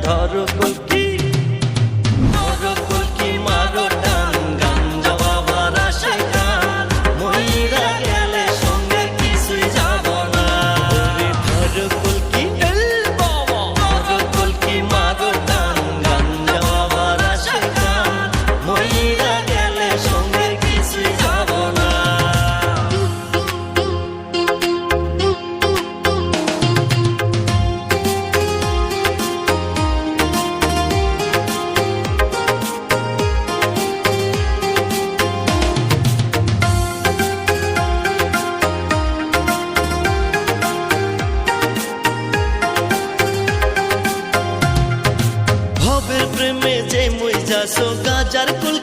ধরো কলকি মারো টান গাঞ্জা বাবার আশায় টান মইরা গেলে সঙ্গে কিছুই যাব না ধরো কলকি ধরো কলকি মারো টান গাঞ্জা বাবার আশায় টান মইরা গেলে সঙ্গে কিছুই যাব না। ভবের প্রেমে যে মই যাসো গাজার কুল